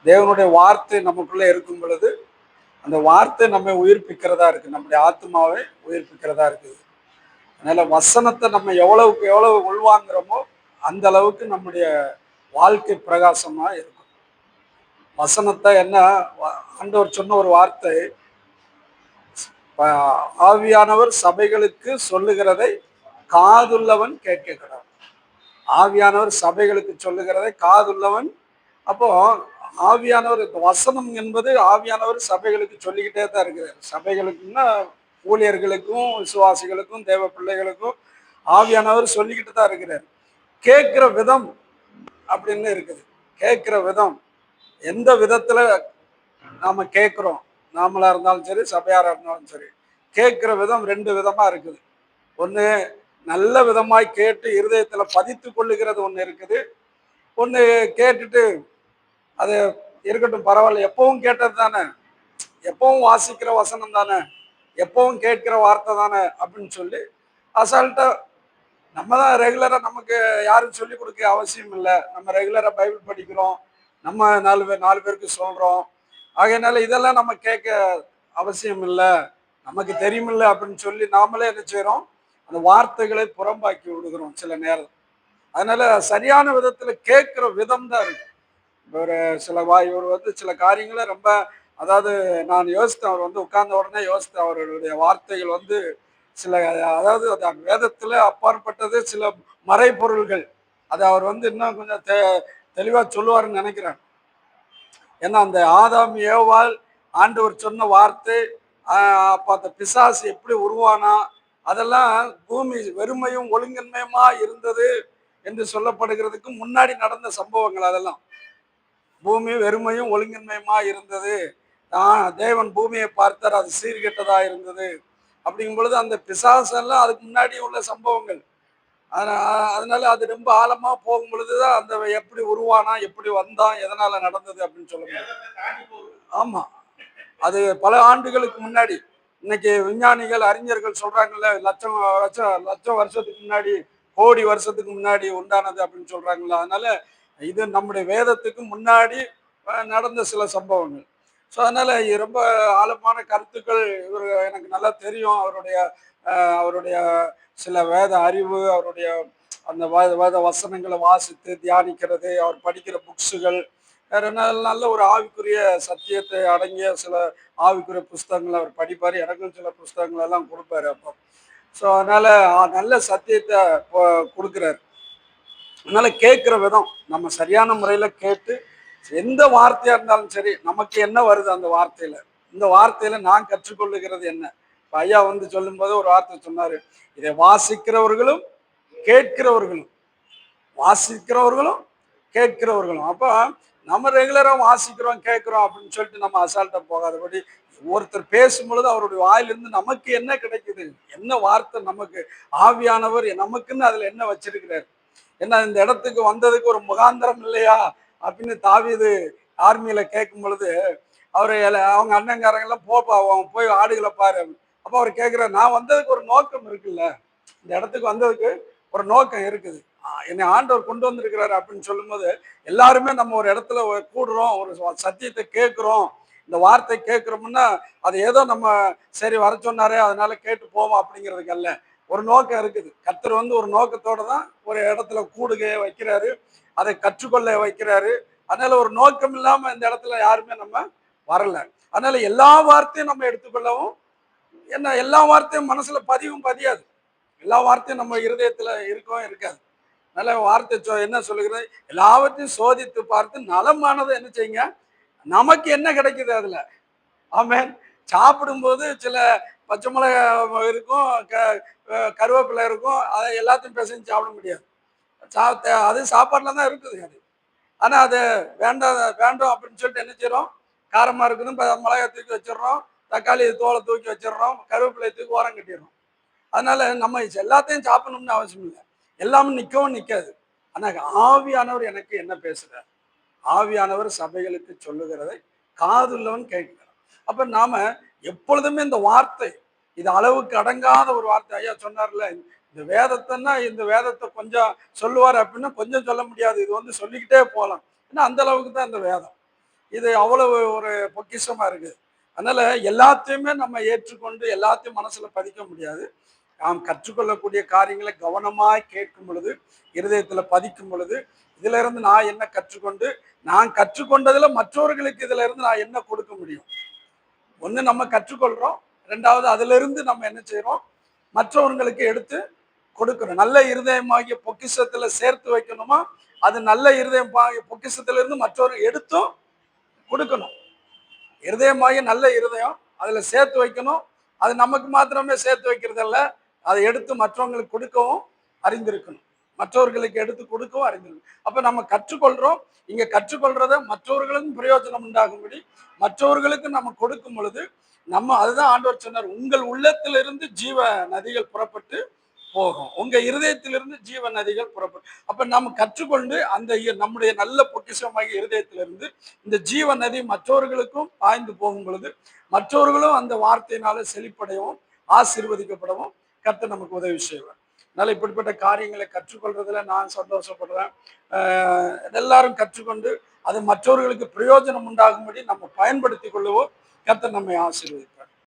தேவனுடைய வார்த்தை நமக்குள்ள இருக்கும் பொழுது அந்த வார்த்தை நம்மை உயிர்ப்பிக்கிறதா இருக்கு, நம்முடைய ஆத்மாவை உயிர்ப்பிக்கிறதா இருக்குது. அதனால வசனத்தை நம்ம எவ்வளவுக்கு எவ்வளவு உள்வாங்குறோமோ அந்த அளவுக்கு நம்முடைய வாழ்க்கை பிரகாசமா இருக்கும். வசனத்தை என்ன ஆண்டவர் சொன்ன ஒரு வார்த்தை, ஆவியானவர் சபைகளுக்கு சொல்லுகிறதை காதுள்ளவன் கேட்கிறான். ஆவியானவர் சபைகளுக்கு சொல்லுகிறதை காதுள்ளவன். அப்போ ஆவியானவர், வசனம் என்பது ஆவியானவர் சபைகளுக்கு சொல்லிக்கிட்டே தான் இருக்கிறார். சபைகளுக்குன்னா ஊழியர்களுக்கும் விசுவாசிகளுக்கும் தேவ பிள்ளைகளுக்கும் ஆவியானவர் சொல்லிக்கிட்டு தான் இருக்கிறார். கேட்கிற விதம் அப்படின்னு இருக்குது. கேட்கிற விதம் எந்த விதத்துல நாம கேட்கிறோம், நாமளா இருந்தாலும் சரி சபையாரா இருந்தாலும் சரி, கேட்கிற விதம் ரெண்டு விதமா இருக்குது. ஒன்று நல்ல விதமாய் கேட்டு இருதயத்துல பதித்து கொள்ளுகிறது ஒன்று இருக்குது. ஒன்று கேட்டுட்டு அது இருக்கட்டும் பரவாயில்ல, எப்பவும் கேட்டது தானே, எப்பவும் வாசிக்கிற வசனம் தானே, எப்பவும் கேட்கிற வார்த்தை தானே அப்படின்னு சொல்லி அசால்ட்டா நம்ம தான் ரெகுலராக, நமக்கு யாரும் சொல்லிக் கொடுக்க அவசியம் இல்லை, நம்ம ரெகுலராக பைபிள் படிக்கிறோம், நம்ம நாலு பேருக்கு சொல்கிறோம், ஆகையினால இதெல்லாம் நம்ம கேட்க அவசியம் இல்லை, நமக்கு தெரியுமில்ல அப்படின்னு சொல்லி நாமளே என்ன செய்கிறோம், அந்த வார்த்தைகளை புறம்பாக்கி விடுகிறோம் சில நேரம். அதனால சரியான விதத்தில் கேட்குற விதம் தான் இருக்கு. ஒரு இவர் சில காரியங்களை ரொம்ப, அதாவது நான் யோசித்தேன், அவர் உட்கார்ந்த உடனே யோசித்தேன், அவருடைய வார்த்தைகள் சில, அதாவது அது வேதத்துல அப்பாற்பட்டது, சில மறைபொருள்கள். அதை அவர் இன்னும் கொஞ்சம் தெளிவா சொல்லுவாருன்னு நினைக்கிறேன். ஏன்னா அந்த ஆதாம் ஏவாள் ஆண்டவர் சொன்ன வார்த்தை, அப்ப அந்த பிசாசு எப்படி உருவானா, அதெல்லாம் பூமி வெறுமையும் ஒழுங்கின்மையுமா இருந்தது என்று சொல்லப்படுகிறதுக்கு முன்னாடி நடந்த சம்பவங்கள். அதெல்லாம் பூமி வெறுமையும் ஒழுங்கின்மையுமா இருந்தது, தேவன் பூமியை பார்த்தார், அது சீர்கெட்டதா இருந்தது அப்படிங்கும் பொழுது அந்த பிசாசெல்லாம் அதுக்கு முன்னாடி உள்ள சம்பவங்கள். அதனால அது ரொம்ப ஆழமா போகும் பொழுதுதான் அந்த எப்படி உருவானா, எப்படி வந்தான், எதனால நடந்தது அப்படின்னு சொல்ல முடியும். ஆமா, அது பல ஆண்டுகளுக்கு முன்னாடி. இன்னைக்கு விஞ்ஞானிகள் அறிஞர்கள் சொல்றாங்கல்ல, லட்சம் லட்சம் லட்சம் வருஷத்துக்கு முன்னாடி, கோடி வருஷத்துக்கு முன்னாடி உண்டானது அப்படின்னு சொல்றாங்கல்ல. அதனால இது நம்முடைய வேதத்துக்கு முன்னாடி நடந்த சில சம்பவங்கள். ஸோ அதனால ரொம்ப ஆழமான கருத்துக்கள் இவர் எனக்கு நல்லா தெரியும். அவருடைய சில வேத அறிவு, அவருடைய அந்த வேத வசனங்களை வாசித்து தியானிக்கிறது, அவர் படிக்கிற புக்ஸுகள், வேற நல்ல ஒரு ஆவிக்குரிய சத்தியத்தை அடங்கிய சில ஆவிக்குரிய புஸ்தகங்கள் அவர் படிப்பார். எனக்கும் சில புஸ்தகங்கள் எல்லாம் கொடுப்பாரு அப்போ. ஸோ அதனால நல்ல சத்தியத்தை கொடுக்குறாரு. அதனால கேட்குற விதம் நம்ம சரியான முறையில் கேட்டு, எந்த வார்த்தையா இருந்தாலும் சரி, நமக்கு என்ன வருது அந்த வார்த்தையில, இந்த வார்த்தையில நான் கற்றுக்கொள்ளுகிறது என்ன. ஐயா சொல்லும்போது ஒரு வார்த்தை சொன்னாரு, இதை வாசிக்கிறவர்களும் கேட்கிறவர்களும், வாசிக்கிறவர்களும் கேட்கிறவர்களும். அப்போ நம்ம ரெகுலரா வாசிக்கிறோம் கேட்கிறோம் அப்படின்னு சொல்லிட்டு நம்ம அசால்ட்டா போகாதபடி, ஒருத்தர் பேசும் பொழுது அவருடைய வாயிலிருந்து நமக்கு என்ன கிடைக்குது, என்ன வார்த்தை நமக்கு ஆவியானவர் நமக்குன்னு அதுல என்ன வச்சிருக்கிறார், என்ன இந்த இடத்துக்கு வந்ததுக்கு ஒரு முகாந்திரம் இல்லையா அப்படின்னு தாவீது ஆர்மியில கேட்கும் பொழுது, அவரு அவங்க அண்ணங்காரங்கெல்லாம் போப்பா போய் ஆடுகளை பாரு. அப்போ அவர் கேட்கிறார், நான் வந்ததுக்கு ஒரு நோக்கம் இருக்குல்ல, இந்த இடத்துக்கு வந்ததுக்கு ஒரு நோக்கம் இருக்குது, என்னை ஆண்டவர் கொண்டு வந்திருக்கிறாரு அப்படின்னு சொல்லும்போது, எல்லாருமே நம்ம ஒரு இடத்துல கூடுறோம், ஒரு சத்தியத்தை கேட்கிறோம், இந்த வார்த்தை கேட்கிறோம்னா அது ஏதோ நம்ம சரி வர சொன்னாரே அதனால கேட்டு போவோம் அப்படிங்கிறதுக்கு அல்ல. ஒரு நோக்கம் இருக்குது. கர்த்தர் ஒரு நோக்கத்தோட தான் ஒரு இடத்துல கூடுகையை வைக்கிறாரு, அதை கற்றுக்கொள்ள வைக்கிறாரு. அதனால ஒரு நோக்கம் இல்லாம இந்த இடத்துல யாருமே நம்ம வரல. அதனால எல்லா வார்த்தையும் நம்ம எடுத்துக்கொள்ளவும், என்ன எல்லா வார்த்தையும் மனசுல பதிவும் பதியாது, எல்லா வார்த்தையும் நம்ம இருதயத்துல இருக்கவும் இருக்காது. நல்ல வார்த்தை என்ன சொல்லுகிறது, எல்லாவற்றையும் சோதித்து பார்த்து நலமானதை என்ன செய்யுங்க, நமக்கு என்ன கிடைக்குது அதுல. ஆமென். சாப்பிடும்போது சில பச்சை மிளகாய் இருக்கும், கருவேப்பிலை இருக்கும், அதை எல்லாத்தையும் பிசைஞ்சு சாப்பிட முடியாது. அது சாப்பாடுல தான் இருக்குது அது. ஆனா அது வேண்டாம் வேண்டாம் அப்படின்னு சொல்லிட்டு என்ன செய்யறோம், காரமா இருக்குன்னு மிளகாய் தூக்கி வச்சிடறோம், தக்காளி தோலை தூக்கி வச்சிடறோம், கருவேப்பிலையை தூக்கி ஓரம் கட்டிடுறோம். அதனால நம்ம எல்லாத்தையும் சாப்பிடணும்னு அவசியம் இல்லை, எல்லாமே நிற்கவும் நிற்காது. ஆனா ஆவியானவர் எனக்கு என்ன பேசுறார், ஆவியானவர் சபைகளுக்கு சொல்லுகிறதை காதுள்ளவன் கேட்கிறார். அப்ப நாம எப்பொழுதுமே இந்த வார்த்தை, இது அளவுக்கு அடங்காத ஒரு வார்த்தை. ஐயா சொன்னார்ல, இந்த வேதத்தைன்னா இந்த வேதத்தை கொஞ்சம் சொல்லுவார் அப்படின்னா கொஞ்சம் சொல்ல முடியாது, இது சொல்லிக்கிட்டே போகலாம், ஏன்னா அந்த அளவுக்கு தான் இந்த வேதம். இது அவ்வளவு ஒரு பொக்கிஷமா இருக்குது. அதனால எல்லாத்தையுமே நம்ம ஏற்றுக்கொண்டு எல்லாத்தையும் மனசுல பதிக்க முடியாது. நாம் கற்றுக்கொள்ளக்கூடிய காரியங்களை கவனமாய் கேட்கும் பொழுது, இருதயத்துல பதிக்கும் பொழுது, இதுல இருந்து நான் என்ன கற்றுக்கொண்டு, நான் கற்றுக்கொண்டதுல மற்றவர்களுக்கு இதுல இருந்து நான் என்ன கொடுக்க முடியும்? ஒண்ணு நம்ம கற்றுக்கொள்றோம். 2வது அதிலிருந்து நம்ம என்ன செய்றோம்? மற்றவர்களுக்கு எடுத்து கொடுக்கிறோம். நல்ல இருதயமாகிய பொக்கிஷத்துல சேர்த்து வைக்கணுமா? அது நல்ல இருதயம் பொக்கிஷத்திலிருந்து மற்றவர்கள் எடுத்தும் கொடுக்கணும். இருதயமாகிய நல்ல இருதயம் அதுல சேர்த்து வைக்கணும். அது நமக்கு மாத்திரமே சேர்த்து வைக்கிறதல்ல. அதை எடுத்து மற்றவங்களுக்கு கொடுக்கவும் அறிந்திருக்கணும். மற்றவர்களுக்கு எடுத்து கொடுக்கவும் அறிந்திருக்கணும். அப்ப நம்ம கற்றுக்கொள்றோம். இங்க கற்றுக்கொள்றத மற்றவர்களுக்கும் பிரயோஜனம் உண்டாகும்படி மற்றவர்களுக்கு நம்ம கொடுக்கும் பொழுது நம்ம அதுதான் ஆண்டவர் சொன்னார். உங்கள் உள்ளத்திலிருந்து ஜீவ நதிகள் புறப்பட்டு போகும். உங்க இருதயத்திலிருந்து ஜீவ நதிகள் புறப்படும். அப்ப நம்ம கற்றுக்கொண்டு அந்த நம்முடைய நல்ல பொக்கிஷமாகிய இருதயத்திலிருந்து இந்த ஜீவ நதி மற்றவர்களுக்கும் பாய்ந்து போகும் பொழுது மற்றவர்களும் அந்த வார்த்தையினால செழிப்படையவும் ஆசீர்வதிக்கப்படவும் கர்த்தர் நமக்கு உதவி செய்வார். அதனால இப்படிப்பட்ட காரியங்களை கற்றுக்கொள்றதுல நான் சந்தோஷப்படுறேன். எல்லாரும் கற்றுக்கொண்டு அது மற்றவர்களுக்கு பிரயோஜனம் உண்டாகும்படி நம்ம பயன்படுத்திக் கொள்ளவோ கர்த்தர் நம்மை ஆசீர்வதிப்பார்.